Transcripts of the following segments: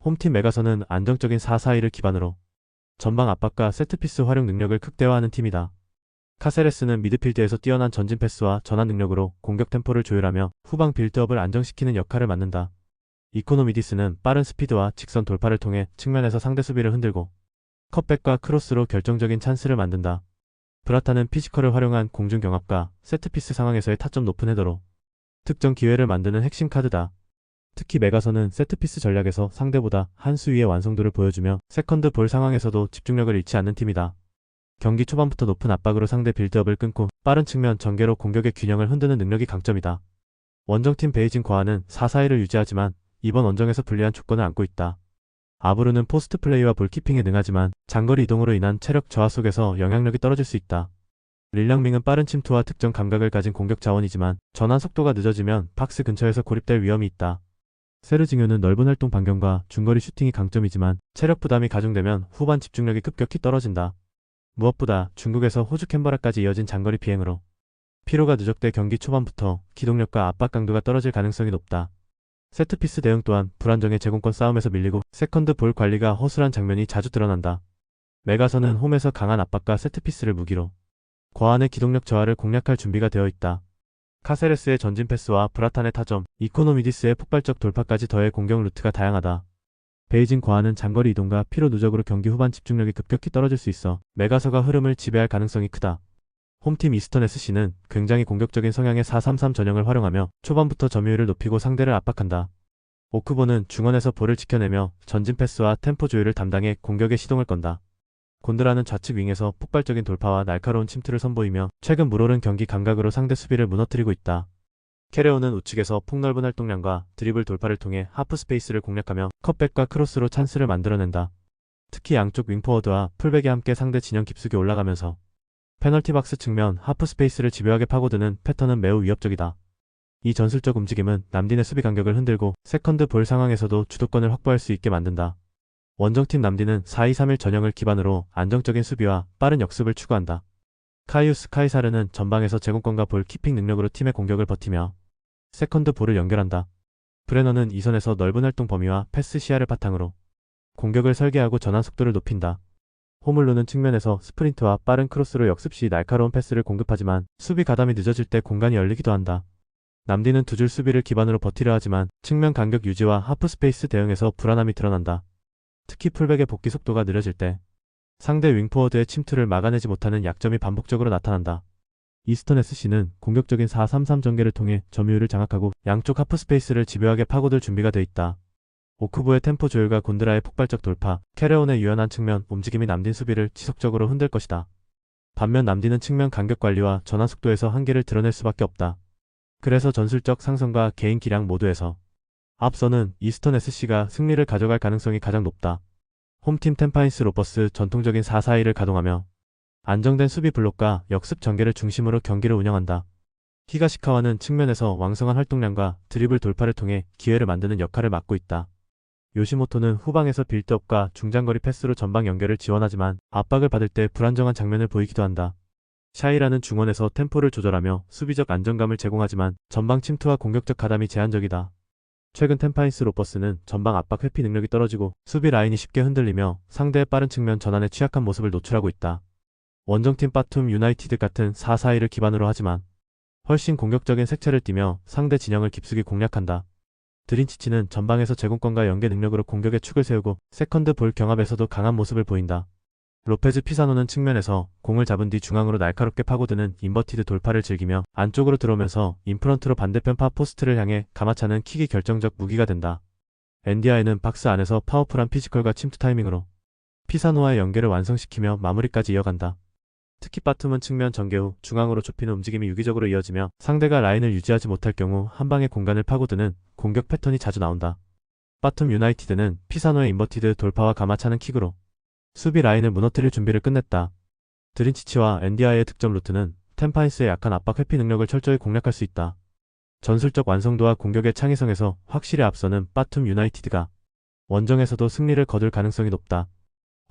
홈팀 메가선은 안정적인 4-4-2를 기반으로 전방 압박과 세트피스 활용 능력을 극대화하는 팀이다. 카세레스는 미드필드에서 뛰어난 전진 패스와 전환 능력으로 공격 템포를 조율하며 후방 빌드업을 안정시키는 역할을 맡는다. 이코노미디스는 빠른 스피드와 직선 돌파를 통해 측면에서 상대 수비를 흔들고 컷백과 크로스로 결정적인 찬스를 만든다. 브라타는 피지컬을 활용한 공중 경합과 세트피스 상황에서의 타점 높은 헤더로 특정 기회를 만드는 핵심 카드다. 특히 메가선은 세트피스 전략에서 상대보다 한 수 위의 완성도를 보여주며 세컨드 볼 상황에서도 집중력을 잃지 않는 팀이다. 경기 초반부터 높은 압박으로 상대 빌드업을 끊고 빠른 측면 전개로 공격의 균형을 흔드는 능력이 강점이다. 원정팀 베이징 과하는 4-4-2를 유지하지만 이번 원정에서 불리한 조건을 안고 있다. 아브루는 포스트 플레이와 볼키핑에 능하지만 장거리 이동으로 인한 체력 저하 속에서 영향력이 떨어질 수 있다. 릴랑밍은 빠른 침투와 특정 감각을 가진 공격 자원이지만 전환 속도가 늦어지면 박스 근처에서 고립될 위험이 있다. 세르징요는 넓은 활동 반경과 중거리 슈팅이 강점이지만 체력 부담이 가중되면 후반 집중력이 급격히 떨어진다. 무엇보다 중국에서 호주 캔버라까지 이어진 장거리 비행으로 피로가 누적돼 경기 초반부터 기동력과 압박 강도가 떨어질 가능성이 높다. 세트피스 대응 또한 불안정해 제공권 싸움에서 밀리고 세컨드 볼 관리가 허술한 장면이 자주 드러난다. 메가선은 홈에서 강한 압박과 세트피스를 무기로 과한의 기동력 저하를 공략할 준비가 되어 있다. 카세레스의 전진 패스와 브라탄의 타점, 이코노미디스의 폭발적 돌파까지 더해 공격 루트가 다양하다. 베이징 과한은 장거리 이동과 피로 누적으로 경기 후반 집중력이 급격히 떨어질 수 있어 메가서가 흐름을 지배할 가능성이 크다. 홈팀 이스턴 SC는 굉장히 공격적인 성향의 4-3-3 전형을 활용하며 초반부터 점유율을 높이고 상대를 압박한다. 오크보는 중원에서 볼을 지켜내며 전진 패스와 템포 조율을 담당해 공격의 시동을 건다. 곤드라는 좌측 윙에서 폭발적인 돌파와 날카로운 침투를 선보이며 최근 물오른 경기 감각으로 상대 수비를 무너뜨리고 있다. 캐레오는 우측에서 폭넓은 활동량과 드리블 돌파를 통해 하프 스페이스를 공략하며 컷백과 크로스로 찬스를 만들어낸다. 특히 양쪽 윙포워드와 풀백이 함께 상대 진영 깊숙이 올라가면서 페널티 박스 측면 하프 스페이스를 집요하게 파고드는 패턴은 매우 위협적이다. 이 전술적 움직임은 남딘의 수비 간격을 흔들고 세컨드 볼 상황에서도 주도권을 확보할 수 있게 만든다. 원정팀 남딘은 4-2-3-1 전형을 기반으로 안정적인 수비와 빠른 역습을 추구한다. 카이우스 카이사르는 전방에서 제공권과 볼 키핑 능력으로 팀의 공격을 버티며 세컨드 볼을 연결한다. 브레너는 이선에서 넓은 활동 범위와 패스 시야를 바탕으로 공격을 설계하고 전환 속도를 높인다. 호물루는 측면에서 스프린트와 빠른 크로스로 역습 시 날카로운 패스를 공급하지만 수비 가담이 늦어질 때 공간이 열리기도 한다. 남딘은 두 줄 수비를 기반으로 버티려 하지만 측면 간격 유지와 하프 스페이스 대응에서 불안함이 드러난다. 특히 풀백의 복귀 속도가 느려질 때 상대 윙포워드의 침투를 막아내지 못하는 약점이 반복적으로 나타난다. 이스턴 SC는 공격적인 4-3-3 전개를 통해 점유율을 장악하고 양쪽 하프 스페이스를 집요하게 파고들 준비가 돼 있다. 오크보의 템포 조율과 곤드라의 폭발적 돌파, 캐레온의 유연한 측면 움직임이 남딘 수비를 지속적으로 흔들 것이다. 반면 남딘은 측면 간격 관리와 전환 속도에서 한계를 드러낼 수밖에 없다. 그래서 전술적 상성과 개인 기량 모두에서 앞서는 이스턴 SC가 승리를 가져갈 가능성이 가장 높다. 홈팀 템파인스 로퍼스 전통적인 4-4-2를 가동하며 안정된 수비 블록과 역습 전개를 중심으로 경기를 운영한다. 히가시카와는 측면에서 왕성한 활동량과 드리블 돌파를 통해 기회를 만드는 역할을 맡고 있다. 요시모토는 후방에서 빌드업과 중장거리 패스로 전방 연결을 지원하지만 압박을 받을 때 불안정한 장면을 보이기도 한다. 샤이라는 중원에서 템포를 조절하며 수비적 안정감을 제공하지만 전방 침투와 공격적 가담이 제한적이다. 최근 템파인스 로퍼스는 전방 압박 회피 능력이 떨어지고 수비 라인이 쉽게 흔들리며 상대의 빠른 측면 전환에 취약한 모습을 노출하고 있다. 원정팀 바툼 유나이티드 같은 4-4-2를 기반으로 하지만 훨씬 공격적인 색채를 띠며 상대 진영을 깊숙이 공략한다. 드린치치는 전방에서 제공권과 연계 능력으로 공격의 축을 세우고 세컨드 볼 경합에서도 강한 모습을 보인다. 로페즈 피사노는 측면에서 공을 잡은 뒤 중앙으로 날카롭게 파고드는 인버티드 돌파를 즐기며 안쪽으로 들어오면서 인프런트로 반대편 파포스트를 향해 감아차는 킥이 결정적 무기가 된다. 엔디아에는 박스 안에서 파워풀한 피지컬과 침투 타이밍으로 피사노와의 연계를 완성시키며 마무리까지 이어간다. 특히 바툼은 측면 전개 후 중앙으로 좁히는 움직임이 유기적으로 이어지며 상대가 라인을 유지하지 못할 경우 한방의 공간을 파고드는 공격 패턴이 자주 나온다. 바툼 유나이티드는 피사노의 인버티드 돌파와 감아차는 킥으로 수비 라인을 무너뜨릴 준비를 끝냈다. 드린치치와 엔디아의 득점 루트는 템파인스의 약한 압박 회피 능력을 철저히 공략할 수 있다. 전술적 완성도와 공격의 창의성에서 확실히 앞서는 바툼 유나이티드가 원정에서도 승리를 거둘 가능성이 높다.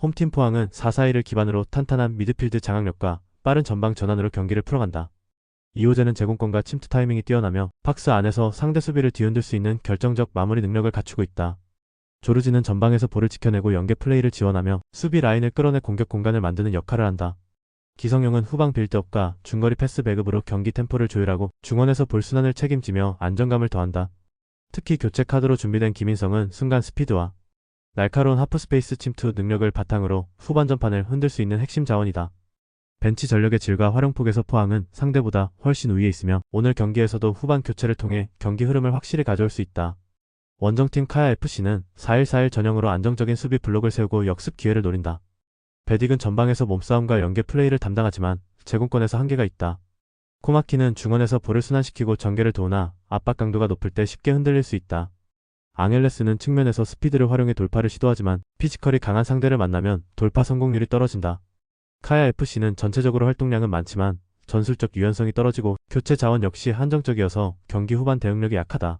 홈팀 포항은 4-4-2를 기반으로 탄탄한 미드필드 장악력과 빠른 전방 전환으로 경기를 풀어간다. 이호재는 제공권과 침투 타이밍이 뛰어나며 박스 안에서 상대 수비를 뒤흔들 수 있는 결정적 마무리 능력을 갖추고 있다. 조르지는 전방에서 볼을 지켜내고 연계 플레이를 지원하며 수비 라인을 끌어내 공격 공간을 만드는 역할을 한다. 기성용은 후방 빌드업과 중거리 패스 배급으로 경기 템포를 조율하고 중원에서 볼 순환을 책임지며 안정감을 더한다. 특히 교체 카드로 준비된 김인성은 순간 스피드와 날카로운 하프스페이스 침투 능력을 바탕으로 후반 전판을 흔들 수 있는 핵심 자원이다. 벤치 전력의 질과 활용폭에서 포항은 상대보다 훨씬 우위에 있으며 오늘 경기에서도 후반 교체를 통해 경기 흐름을 확실히 가져올 수 있다. 원정팀 카야FC는 4-1-4-1 전형으로 안정적인 수비 블록을 세우고 역습 기회를 노린다. 베딕은 전방에서 몸싸움과 연계 플레이를 담당하지만 제공권에서 한계가 있다. 코마키는 중원에서 볼을 순환시키고 전개를 도우나 압박 강도가 높을 때 쉽게 흔들릴 수 있다. 앙헬레스는 측면에서 스피드를 활용해 돌파를 시도하지만 피지컬이 강한 상대를 만나면 돌파 성공률이 떨어진다. 카야FC는 전체적으로 활동량은 많지만 전술적 유연성이 떨어지고 교체 자원 역시 한정적이어서 경기 후반 대응력이 약하다.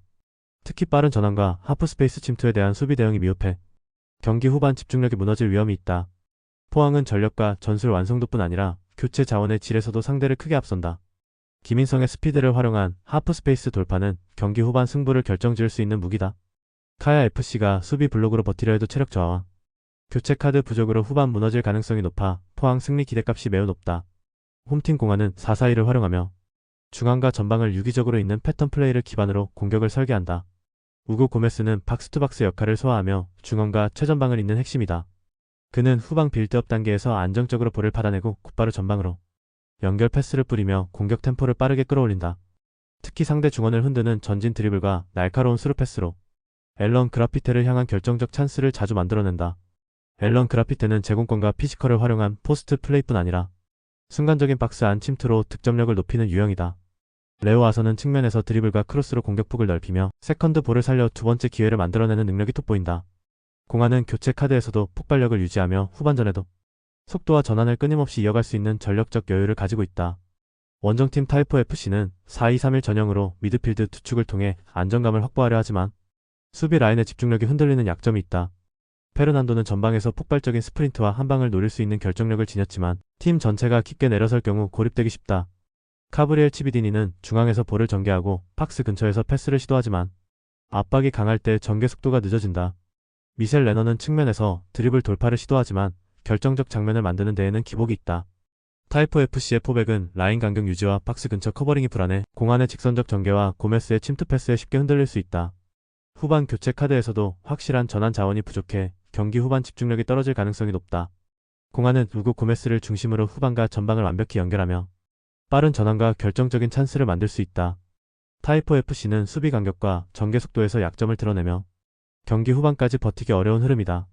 특히 빠른 전환과 하프스페이스 침투에 대한 수비 대응이 미흡해 경기 후반 집중력이 무너질 위험이 있다. 포항은 전력과 전술 완성도뿐 아니라 교체 자원의 질에서도 상대를 크게 앞선다. 김인성의 스피드를 활용한 하프스페이스 돌파는 경기 후반 승부를 결정지을 수 있는 무기다. 카야FC가 수비 블록으로 버티려 해도 체력 저하와 교체 카드 부족으로 후반 무너질 가능성이 높아 포항 승리 기대값이 매우 높다. 홈팀 공화는 4-4-2를 활용하며 중앙과 전방을 유기적으로 잇는 패턴 플레이를 기반으로 공격을 설계한다. 우고 고메스는 박스투박스 역할을 소화하며 중원과 최전방을 잇는 핵심이다. 그는 후방 빌드업 단계에서 안정적으로 볼을 받아내고 곧바로 전방으로 연결 패스를 뿌리며 공격 템포를 빠르게 끌어올린다. 특히 상대 중원을 흔드는 전진 드리블과 날카로운 스루 패스로 앨런 그라피테를 향한 결정적 찬스를 자주 만들어낸다. 앨런 그라피테는 제공권과 피지컬을 활용한 포스트 플레이뿐 아니라 순간적인 박스 안 침투로 득점력을 높이는 유형이다. 레오 아서는 측면에서 드리블과 크로스로 공격폭을 넓히며 세컨드 볼을 살려 두 번째 기회를 만들어내는 능력이 돋보인다. 공화는 교체 카드에서도 폭발력을 유지하며 후반전에도 속도와 전환을 끊임없이 이어갈 수 있는 전력적 여유를 가지고 있다. 원정팀 타이포FC는 4-2-3-1 전형으로 미드필드 두 축을 통해 안정감을 확보하려 하지만 수비 라인의 집중력이 흔들리는 약점이 있다. 페르난도는 전방에서 폭발적인 스프린트와 한방을 노릴 수 있는 결정력을 지녔지만 팀 전체가 깊게 내려설 경우 고립되기 쉽다. 카브리엘 치비디니는 중앙에서 볼을 전개하고 박스 근처에서 패스를 시도하지만 압박이 강할 때 전개 속도가 늦어진다. 미셸 레너는 측면에서 드리블 돌파를 시도하지만 결정적 장면을 만드는 데에는 기복이 있다. 타이포FC의 포백은 라인 간격 유지와 박스 근처 커버링이 불안해 공안의 직선적 전개와 고메스의 침투 패스에 쉽게 흔들릴 수 있다. 후반 교체 카드에서도 확실한 전환 자원이 부족해 경기 후반 집중력이 떨어질 가능성이 높다. 공안은 우고 고메스를 중심으로 후반과 전방을 완벽히 연결하며 빠른 전환과 결정적인 찬스를 만들 수 있다. 타이포FC는 수비 간격과 전개 속도에서 약점을 드러내며 경기 후반까지 버티기 어려운 흐름이다.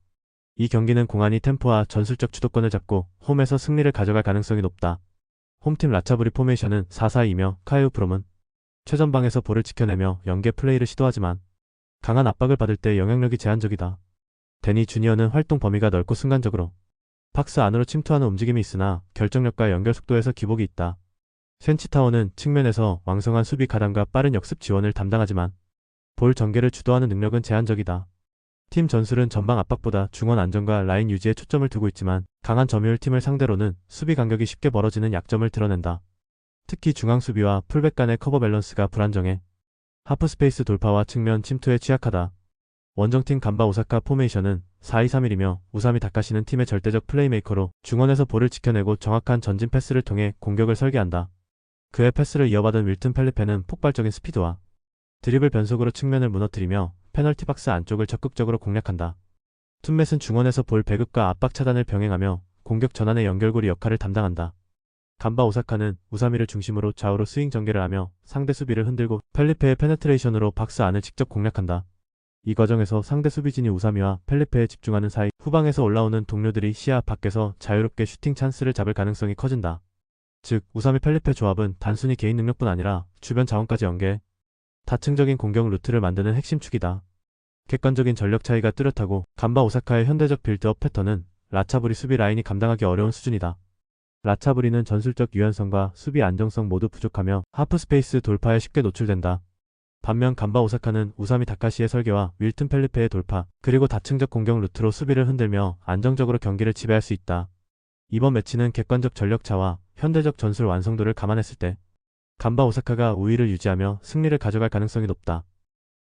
이 경기는 공안이 템포와 전술적 주도권을 잡고 홈에서 승리를 가져갈 가능성이 높다. 홈팀 라차브리 포메이션은 4-4-2며 카이우 프롬은 최전방에서 볼을 지켜내며 연계 플레이를 시도하지만 강한 압박을 받을 때 영향력이 제한적이다. 데니 주니어는 활동 범위가 넓고 순간적으로 박스 안으로 침투하는 움직임이 있으나 결정력과 연결 속도에서 기복이 있다. 센치타워는 측면에서 왕성한 수비 가담과 빠른 역습 지원을 담당하지만 볼 전개를 주도하는 능력은 제한적이다. 팀 전술은 전방 압박보다 중원 안정과 라인 유지에 초점을 두고 있지만 강한 점유율 팀을 상대로는 수비 간격이 쉽게 멀어지는 약점을 드러낸다. 특히 중앙 수비와 풀백 간의 커버 밸런스가 불안정해 하프스페이스 돌파와 측면 침투에 취약하다. 원정팀 간바 오사카 포메이션은 4-2-3-1이며 우사미 다카시는 팀의 절대적 플레이메이커로 중원에서 볼을 지켜내고 정확한 전진 패스를 통해 공격을 설계한다. 그의 패스를 이어받은 윌튼 펠리페는 폭발적인 스피드와 드리블 변속으로 측면을 무너뜨리며 페널티 박스 안쪽을 적극적으로 공략한다. 툰맷은 중원에서 볼 배급과 압박 차단을 병행하며 공격 전환의 연결고리 역할을 담당한다. 간바 오사카는 우사미를 중심으로 좌우로 스윙 전개를 하며 상대 수비를 흔들고 펠리페의 페네트레이션으로 박스 안을 직접 공략한다. 이 과정에서 상대 수비진이 우사미와 펠리페에 집중하는 사이 후방에서 올라오는 동료들이 시야 밖에서 자유롭게 슈팅 찬스를 잡을 가능성이 커진다. 즉 우사미 펠리페 조합은 단순히 개인 능력뿐 아니라 주변 자원까지 연계해 다층적인 공격 루트를 만드는 핵심 축이다. 객관적인 전력 차이가 뚜렷하고 간바 오사카의 현대적 빌드업 패턴은 라차브리 수비 라인이 감당하기 어려운 수준이다. 라차브리는 전술적 유연성과 수비 안정성 모두 부족하며 하프스페이스 돌파에 쉽게 노출된다. 반면 간바 오사카는 우사미 다카시의 설계와 윌튼 펠리페의 돌파, 그리고 다층적 공격 루트로 수비를 흔들며 안정적으로 경기를 지배할 수 있다. 이번 매치는 객관적 전력차와 현대적 전술 완성도를 감안했을 때 간바 오사카가 우위를 유지하며 승리를 가져갈 가능성이 높다.